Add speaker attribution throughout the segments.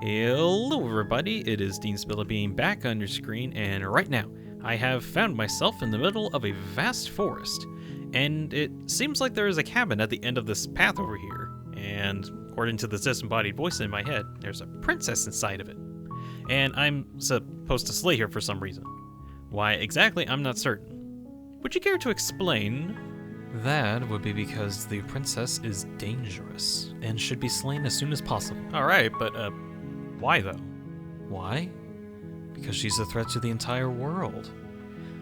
Speaker 1: Hello everybody, it is DeanSpillaBean back on your screen, and right now I have found myself in the middle of a vast forest, and it seems like there is a cabin at the end of this path over here, and according to this disembodied voice in my head, there's a princess inside of it, and I'm supposed to slay her for some reason. Why exactly, I'm not certain. Would you care to explain?
Speaker 2: That would be because the princess is dangerous and should be slain as soon as possible.
Speaker 1: Alright, but why though?
Speaker 2: Why? Because she's a threat to the entire world.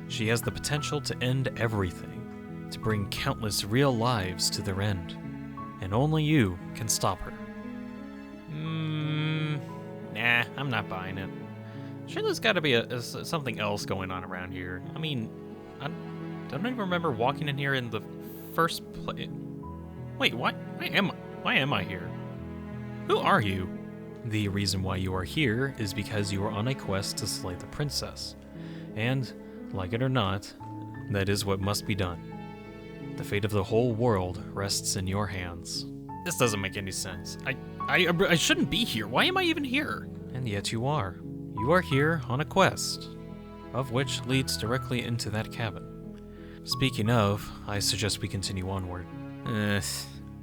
Speaker 2: She has the potential to end everything, to bring countless real lives to their end. And only you can stop her.
Speaker 1: Nah, I'm not buying it. Sure, there's gotta be something else going on around here. I mean, I don't even remember walking in here in the first place. Wait, why am I here? Who are you?
Speaker 2: The reason why you are here is because you are on a quest to slay the princess. And, like it or not, that is what must be done. The fate of the whole world rests in your hands.
Speaker 1: This doesn't make any sense. I shouldn't be here. Why am I even here?
Speaker 2: And yet you are. You are here on a quest, of which leads directly into that cabin. Speaking of, I suggest we continue onward.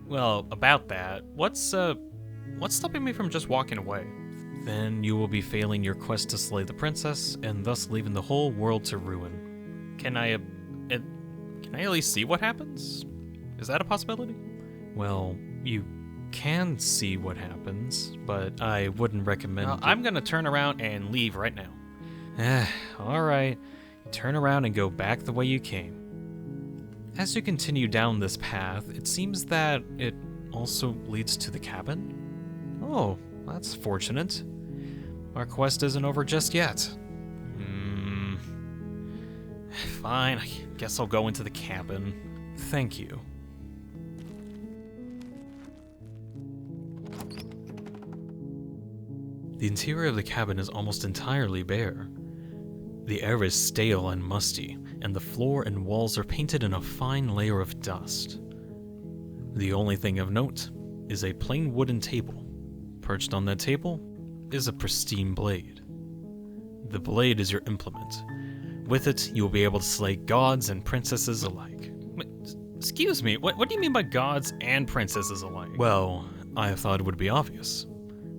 Speaker 1: Well, about that, what's stopping me from just walking away?
Speaker 2: Then you will be failing your quest to slay the princess, and thus leaving the whole world to ruin.
Speaker 1: Can I at least see what happens? Is that a possibility?
Speaker 2: Well, you can see what happens, but I wouldn't recommend
Speaker 1: Well, I'm gonna turn around and leave right now.
Speaker 2: Alright, turn around and go back the way you came. As you continue down this path, it seems that it also leads to the cabin? Oh, that's fortunate. Our quest isn't over just yet.
Speaker 1: Fine, I guess I'll go into the cabin.
Speaker 2: Thank you. The interior of the cabin is almost entirely bare. The air is stale and musty, and the floor and walls are painted in a fine layer of dust. The only thing of note is a plain wooden table. Perched on that table is a pristine blade. The blade is your implement. With it, you will be able to slay gods and princesses alike.
Speaker 1: Excuse me, what do you mean by gods and princesses alike?
Speaker 2: Well, I thought it would be obvious.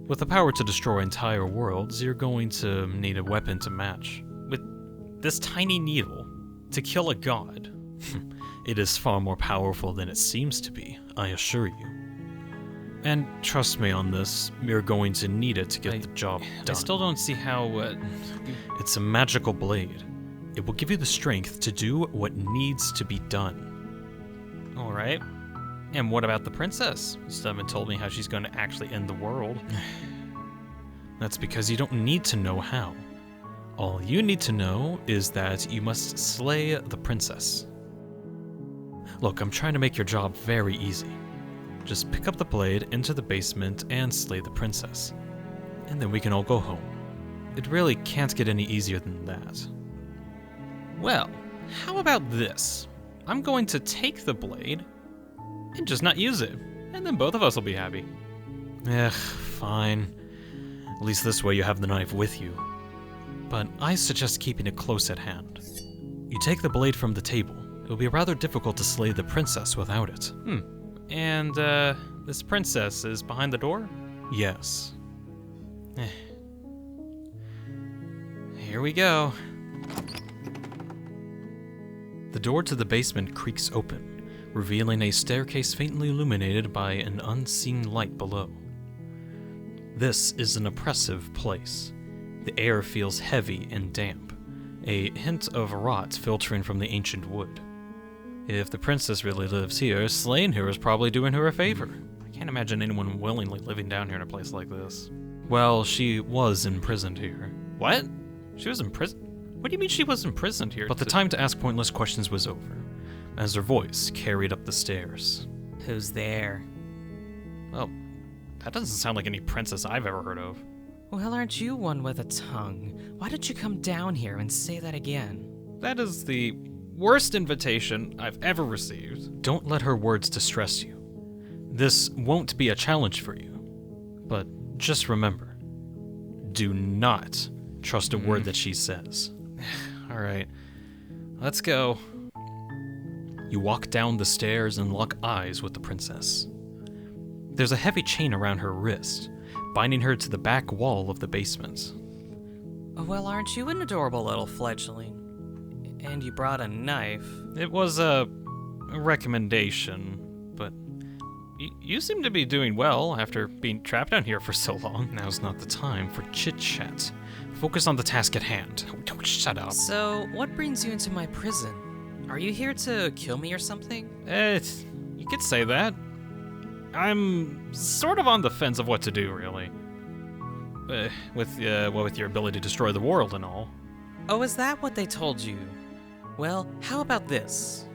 Speaker 2: With the power to destroy entire worlds, you're going to need a weapon to match.
Speaker 1: With this tiny needle, to kill a god?
Speaker 2: It is far more powerful than it seems to be, I assure you. And trust me on this, you're going to need it to get the job done.
Speaker 1: I still don't see how,
Speaker 2: It's a magical blade. It will give you the strength to do what needs to be done.
Speaker 1: Alright. And what about the princess? You still haven't told me how she's going to actually end the world.
Speaker 2: That's because you don't need to know how. All you need to know is that you must slay the princess. Look, I'm trying to make your job very easy. Just pick up the blade, into the basement, and slay the princess. And then we can all go home. It really can't get any easier than that.
Speaker 1: Well, how about this? I'm going to take the blade and just not use it, and then both of us will be happy.
Speaker 2: Fine. At least this way you have the knife with you. But I suggest keeping it close at hand. You take the blade from the table. It will be rather difficult to slay the princess without it.
Speaker 1: And, this princess is behind the door?
Speaker 2: Yes.
Speaker 1: Here we go.
Speaker 2: The door to the basement creaks open, revealing a staircase faintly illuminated by an unseen light below. This is an oppressive place. The air feels heavy and damp, a hint of rot filtering from the ancient wood. If the princess really lives here, slaying her is probably doing her a favor.
Speaker 1: I can't imagine anyone willingly living down here in a place like this.
Speaker 2: Well, she was imprisoned here.
Speaker 1: What? She was imprisoned? What do you mean she was imprisoned here?
Speaker 2: But the time to ask pointless questions was over, as her voice carried up the stairs.
Speaker 1: Who's there? Well, that doesn't sound like any princess I've ever heard of.
Speaker 3: Well, aren't you one with a tongue? Why don't you come down here and say that again?
Speaker 1: That is the worst invitation I've ever received.
Speaker 2: Don't let her words distress you. This won't be a challenge for you. But just remember, Do not trust a word that she says.
Speaker 1: All right, let's go.
Speaker 2: You walk down the stairs and lock eyes with the princess. There's a heavy chain around her wrist, binding her to the back wall of the basement.
Speaker 3: Well, aren't you an adorable little fledgling? And you brought a knife.
Speaker 1: It was a recommendation, but you seem to be doing well after being trapped down here for so long.
Speaker 2: Now's not the time for chit-chat. Focus on the task at hand. Don't shut up.
Speaker 3: So, what brings you into my prison? Are you here to kill me or something?
Speaker 1: You could say that. I'm sort of on the fence of what to do, really. With your ability to destroy the world and all.
Speaker 3: Oh, is that what they told you? Well, how about this?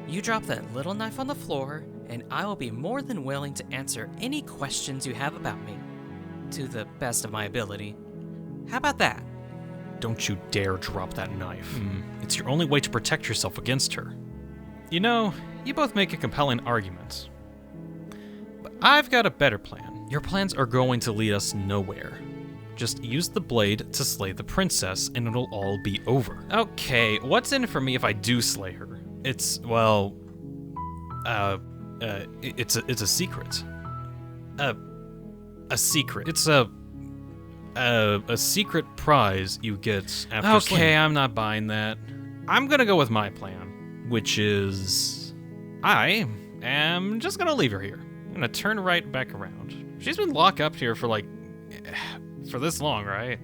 Speaker 3: You drop that little knife on the floor, and I will be more than willing to answer any questions you have about me, to the best of my ability. How about that?
Speaker 2: Don't you dare drop that knife. It's your only way to protect yourself against her.
Speaker 1: You know, you both make a compelling argument. But I've got a better plan.
Speaker 2: Your plans are going to lead us nowhere. Just use the blade to slay the princess and it'll all be over.
Speaker 1: Okay, what's in it for me if I do slay her?
Speaker 2: It's a secret. A secret. It's a secret prize you get after
Speaker 1: Okay,
Speaker 2: slaying.
Speaker 1: I'm not buying that. I'm gonna go with my plan,
Speaker 2: Which is...
Speaker 1: I am just gonna leave her here. I'm gonna turn right back around. She's been locked up here for for this long, right?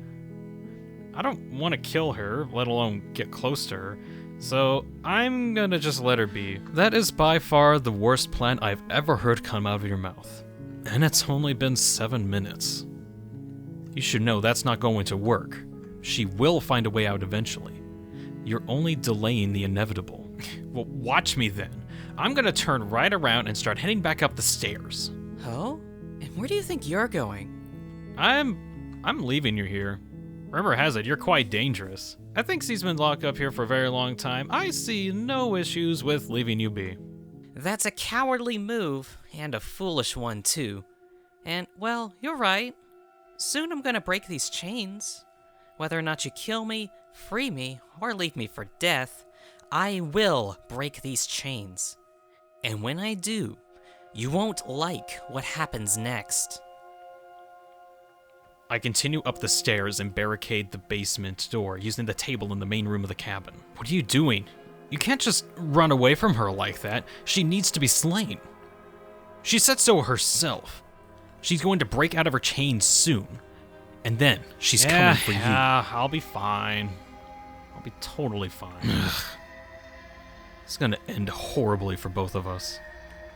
Speaker 1: I don't want to kill her, let alone get close to her. So I'm gonna just let her be.
Speaker 2: That is by far the worst plan I've ever heard come out of your mouth. And it's only been 7 minutes. You should know that's not going to work. She will find a way out eventually. You're only delaying the inevitable.
Speaker 1: Well, watch me then. I'm gonna turn right around and start heading back up the stairs.
Speaker 3: Oh? And where do you think you're going?
Speaker 1: I'm leaving you here. Rumor has it you're quite dangerous. I think she's been locked up here for a very long time. I see no issues with leaving you be.
Speaker 3: That's a cowardly move, and a foolish one, too. And, well, you're right. Soon I'm gonna break these chains. Whether or not you kill me, free me, or leave me for death, I will break these chains. And when I do, you won't like what happens next.
Speaker 2: I continue up the stairs and barricade the basement door using the table in the main room of the cabin.
Speaker 1: What are you doing? You can't just run away from her like that. She needs to be slain. She said so herself.
Speaker 2: She's going to break out of her chains soon. And then she's coming for you.
Speaker 1: Yeah, I'll be fine. I'll be totally fine.
Speaker 2: It's gonna end horribly for both of us.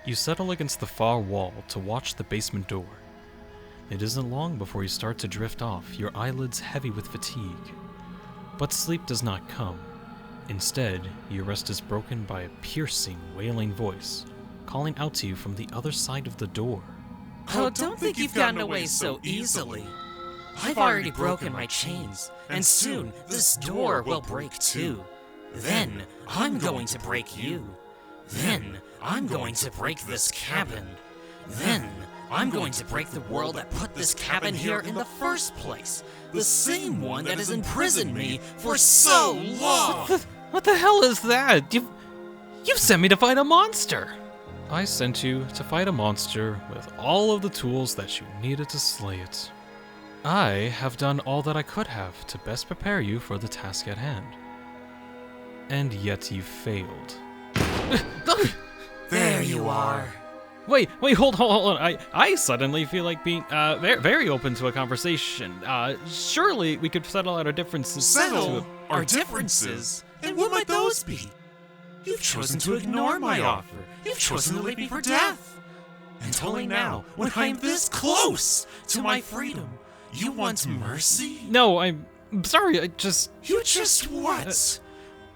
Speaker 2: You settle against the far wall to watch the basement door. It isn't long before you start to drift off, your eyelids heavy with fatigue. But sleep does not come. Instead, your rest is broken by a piercing, wailing voice, calling out to you from the other side of the door.
Speaker 3: Oh, don't think you've gotten away so easily. I've already broken my chains, and soon this door will break too. Then I'm going to break you. Then I'm going to break this cabin. Then I'm going to break the world that put this cabin here in the first place. The same one that has imprisoned me for so long.
Speaker 1: What the hell is that? You've sent me to fight a monster.
Speaker 2: I sent you to fight a monster with all of the tools that you needed to slay it. I have done all that I could have to best prepare you for the task at hand. And yet you failed.
Speaker 3: There you are.
Speaker 1: Wait, hold on. I suddenly feel like being very open to a conversation. Surely we could settle out our differences.
Speaker 4: Settle our differences? And what might those be? You've chosen to ignore my offer. You've chosen to leave me for death. And only now, when I'm this close to my freedom, you want mercy?
Speaker 1: No, I'm sorry.
Speaker 4: You just what?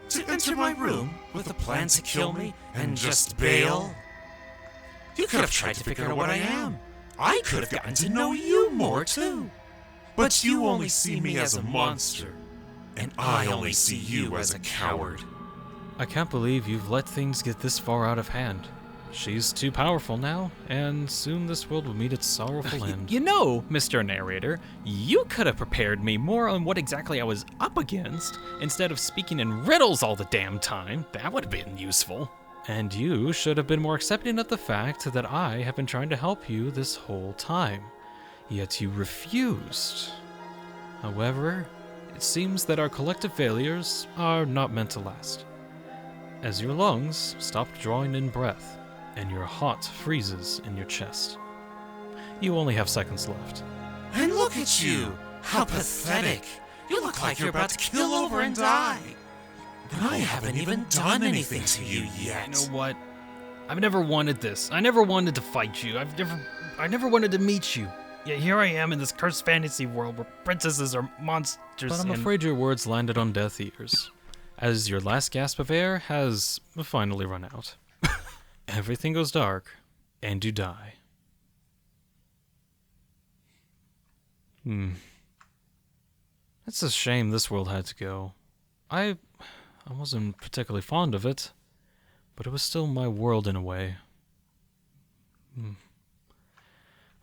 Speaker 4: To enter my room with a plan to kill me and just bail? You could have tried to figure out what I am. I could have gotten to know you more too. But you only see me as a monster, and I only see you as a coward.
Speaker 2: I can't believe you've let things get this far out of hand. She's too powerful now, and soon this world will meet its sorrowful end.
Speaker 1: You know, Mr. Narrator, you could have prepared me more on what exactly I was up against, instead of speaking in riddles all the damn time. That would have been useful.
Speaker 2: And you should have been more accepting of the fact that I have been trying to help you this whole time. Yet you refused. However, it seems that our collective failures are not meant to last. As your lungs stop drawing in breath, and your heart freezes in your chest. You only have seconds left.
Speaker 4: And look at you! How pathetic! You look like you're about to kill over and die! And I haven't even done anything to you yet.
Speaker 1: You know what? I've never wanted this. I never wanted to fight you. I never wanted to meet you. Yet here I am in this cursed fantasy world where princesses are monsters.
Speaker 2: But I'm afraid your words landed on deaf ears, as your last gasp of air has finally run out. Everything goes dark, and you die. It's a shame this world had to go. I wasn't particularly fond of it, but it was still my world in a way.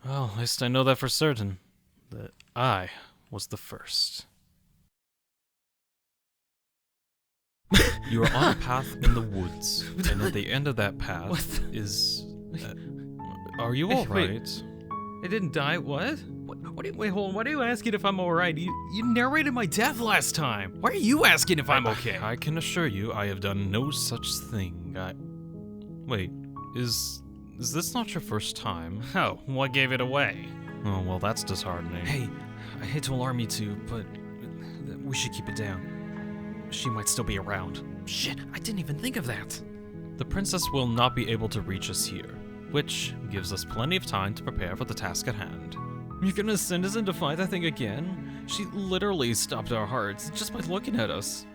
Speaker 2: Well, at least I know that for certain, that I was the first. You are on a path in the woods, and at the end of that path is... are you alright?
Speaker 1: I didn't die. What? Wait, hold on. Why are you asking if I'm alright? You narrated my death last time. Why are you asking if I'm okay?
Speaker 2: I can assure you I have done no such thing. Wait, is this not your first time?
Speaker 1: Oh, what gave it away?
Speaker 2: Oh, well, that's disheartening.
Speaker 1: Hey, I hate to alarm you two, but we should keep it down. She might still be around. Shit, I didn't even think of that.
Speaker 2: The princess will not be able to reach us here, which gives us plenty of time to prepare for the task at hand.
Speaker 1: You're gonna send us in to fight that thing again? She literally stopped our hearts just by looking at us.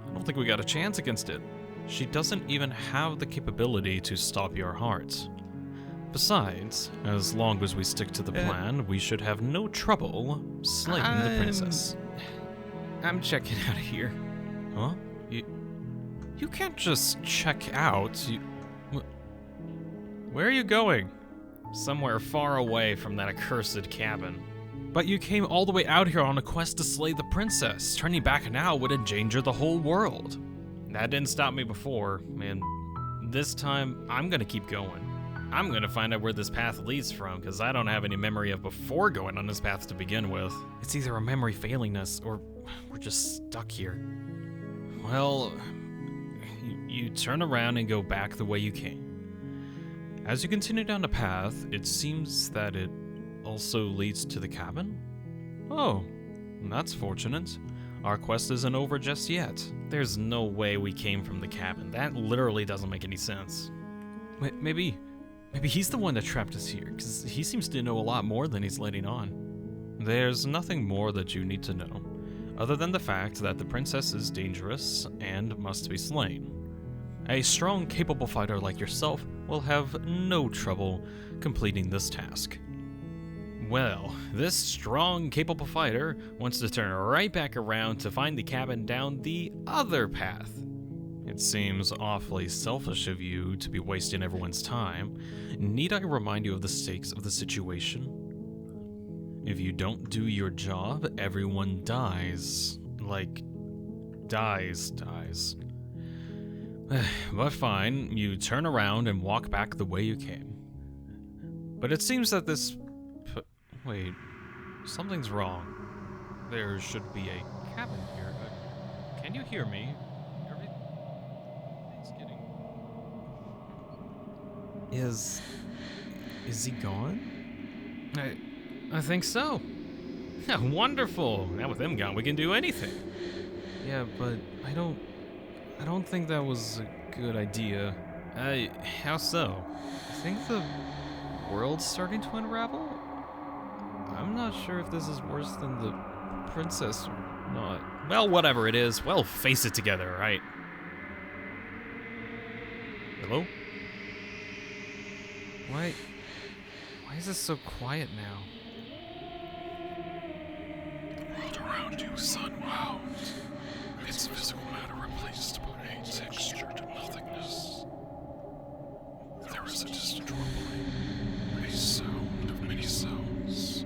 Speaker 1: I don't think we got a chance against it.
Speaker 2: She doesn't even have the capability to stop your heart. Besides, as long as we stick to the plan, we should have no trouble slaying the princess.
Speaker 1: I'm checking out of here.
Speaker 2: Huh? You can't just check out. Where are you going?
Speaker 1: Somewhere far away from that accursed cabin.
Speaker 2: But you came all the way out here on a quest to slay the princess. Turning back now would endanger the whole world.
Speaker 1: That didn't stop me before, and this time I'm gonna keep going. I'm gonna find out where this path leads from, because I don't have any memory of before going on this path to begin with. It's either a memory failing us, or we're just stuck here.
Speaker 2: Well, you turn around and go back the way you came. As you continue down the path, it seems that it also leads to the cabin? Oh, that's fortunate. Our quest isn't over just yet.
Speaker 1: There's no way we came from the cabin. That literally doesn't make any sense.
Speaker 2: Maybe he's the one that trapped us here, because he seems to know a lot more than he's letting on. There's nothing more that you need to know, other than the fact that the princess is dangerous and must be slain. A strong, capable fighter like yourself will have no trouble completing this task.
Speaker 1: Well, this strong, capable fighter wants to turn right back around to find the cabin down the other path.
Speaker 2: It seems awfully selfish of you to be wasting everyone's time. Need I remind you of the stakes of the situation? If you don't do your job, everyone dies. Like, dies. But fine, you turn around and walk back the way you came. But it seems that this... Wait, something's wrong. There should be a cabin here. Can you hear me? Everything's getting... Is he gone?
Speaker 1: I think so. Yeah, wonderful. Now with him gone, we can do anything.
Speaker 2: Yeah, but I don't think that was a good idea.
Speaker 1: How so?
Speaker 2: I think the world's starting to unravel? I'm not sure if this is worse than the princess or not.
Speaker 1: Well, whatever it is, well, face it together, right?
Speaker 2: Hello? Why is this so quiet now?
Speaker 4: The world around you is unwound. Its physical matter replaced by a texture to nothingness. There
Speaker 5: is a distant rumbling, a sound of many sounds.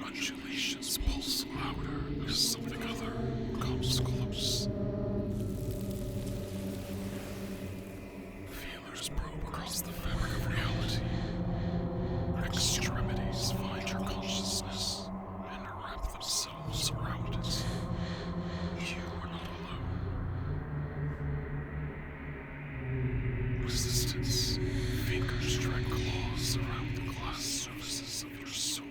Speaker 5: Undulations pulse louder as something other comes close. Feelers probe across the fabric of reality. Extremities find your consciousness and wrap themselves around it. You are not alone. Resistance. Fingers drag claws around the glass surfaces of your soul.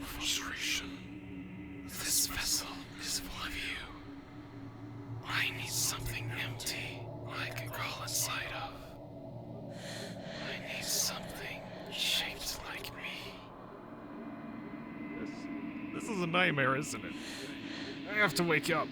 Speaker 5: Frustration. This vessel is full of you. I need something empty I can crawl inside of. I need something shaped like me.
Speaker 1: This is a nightmare, isn't it? I have to wake up.